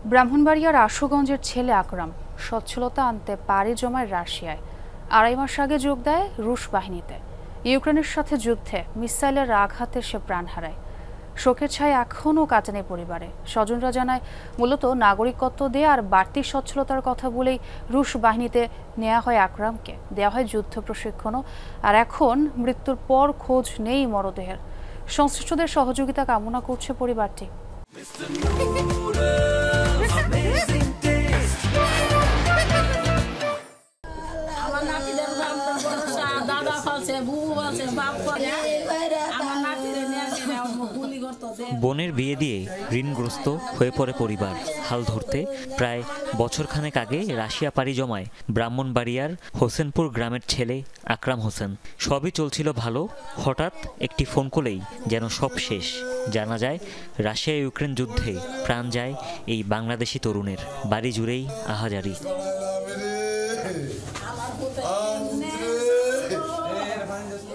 ব্রাহ্মণবাড়িয়ার আশুগঞ্জের ছেলে আকরাম সচ্ছলতা আনতে পাড়ি জমায় রাশিয়ায়। 2.5 মাস আগে যোগ দেয় রুশ বাহিনীতে। ইউক্রেনের সাথে যুদ্ধে মিসাইলের আঘাতে সে প্রাণ হারায়। শোকের ছায়া এখনও কাটেনি পরিবারে। স্বজনরা জানায়, মূলত নাগরিকত্ব দিয়ে আর বাড়তি সচ্ছলতার কথা বলেই রুশ বাহিনীতে নেওয়া হয় আকরামকে। দেওয়া হয় যুদ্ধ প্রশিক্ষণও। আর এখন মৃত্যুর পর খোঁজ নেই মরদেহের। সংশ্লিষ্টদের সহযোগিতা কামনা করছে পরিবারটি। বোনের বিয়ে দিয়ে ঋণগ্রস্ত হয়ে পড়ে পরিবার। হাল ধরতে প্রায় বছরখানেক আগে রাশিয়া পাড়ি জমায় ব্রাহ্মণবাড়িয়ার হোসেনপুর গ্রামের ছেলে আকরাম হোসেন। সবই চলছিল ভালো, হঠাৎ একটি ফোন কলেই যেন সব শেষ। জানা যায় রাশিয়া ইউক্রেন যুদ্ধে প্রাণ যায় এই বাংলাদেশি তরুণের। বাড়ি জুড়েই আহাজারি।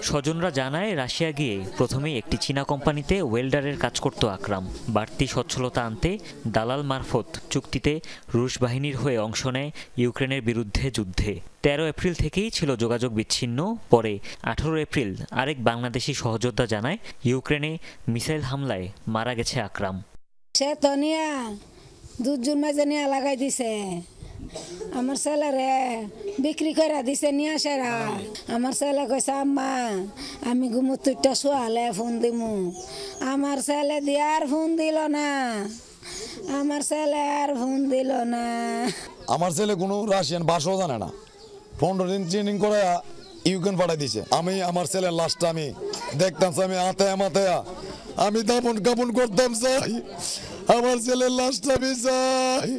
স্বজনরা জানায়, রাশিয়া গিয়ে প্রথমেই একটি চীনা কোম্পানিতে ওয়েল্ডারের কাজ করত আকরাম। বাড়তি সচ্ছলতা আনতে দালাল মারফত চুক্তিতে রুশ বাহিনীর হয়ে অংশ নেয় ইউক্রেনের বিরুদ্ধে যুদ্ধে। 13 এপ্রিল থেকেই ছিল যোগাযোগ বিচ্ছিন্ন। পরে 18 এপ্রিল আরেক বাংলাদেশি সহযোদ্ধা জানায়, ইউক্রেনে মিসাইল হামলায় মারা গেছে আকরাম। সে তো নিয়া দুজন মাঝে নিয়ে লাগাই দিছে। আমার ছেলেরে বিক্রি করে দিছে নিয়ে সেরা। আমার ছেলে কইছে, আম্মা আমি ঘুমুত্তরটা শোয়ালে ফোন দিমু। আমার ছেলে দিয়ে আর ফোন দিল না। আমার ছেলে আর ফোন দিল না। আমার ছেলে কোনো রাশিয়ান ভাষাও জানে না। 15 দিন ট্রেনিং করে ইউক্রেন পাঠাই দিছে। আমি আমার ছেলের লাশটা আমি দেখতাম, আমি আতায়া মাতায়া আমি দাপন কাপন করতাম। চাই আমার ছেলের লাশটা আমি চাই।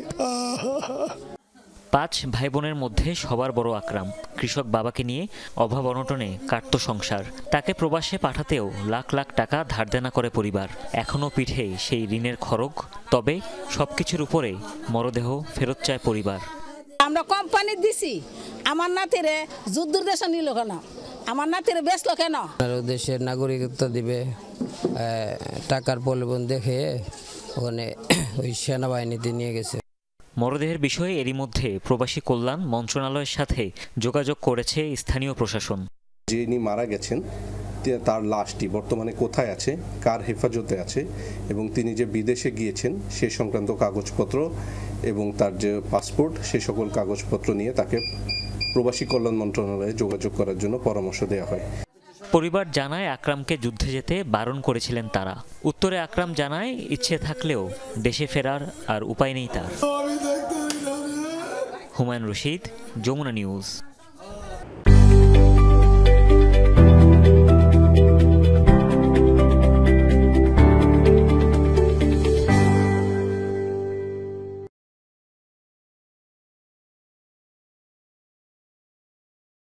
5 ভাই বোনের মধ্যে সবার বড় আকরাম। কৃষক বাবাকে নিয়ে অভাব অনটনে কাটত সংসার। তাকে প্রবাসে পাঠাতেও লাখ লাখ টাকা ধার দেনা করে পরিবার। এখনও পিঠে সেই ঋণের খড়গ। তবে সবকিছুর উপরে মরদেহ ফেরত চায় পরিবার। আমরা কোম্পানি দিছি, আমার নাতিরে যুদ্ধের দেশে নিল কেন? আমার নাতিরে বেচলো কেন? দেশের নাগরিকত্ব দিবে, টাকার প্রলোভন দেখে ওখানে ওই সেনাবাহিনীতে নিয়ে গেছে। মরদেহের বিষয়ে এরই মধ্যে প্রবাসী কল্যাণ মন্ত্রণালয়ের সাথে যোগাযোগ করেছে স্থানীয় প্রশাসন। যিনি মারা গেছেন তার লাশটি বর্তমানে কোথায় আছে, কার হেফাজতে আছে এবং তিনি যে বিদেশে গিয়েছেন সে সংক্রান্ত কাগজপত্র এবং তার যে পাসপোর্ট সে সকল কাগজপত্র নিয়ে তাকে প্রবাসী কল্যাণ মন্ত্রণালয়ে যোগাযোগ করার জন্য পরামর্শ দেওয়া হয়। পরিবার জানায়, আকরামকে যুদ্ধে যেতে বারণ করেছিলেন তারা। উত্তরে আকরাম জানায়, ইচ্ছে থাকলেও দেশে ফেরার আর উপায় নেই তার। হুমায়ুন রশিদ, যমুনা নিউজ।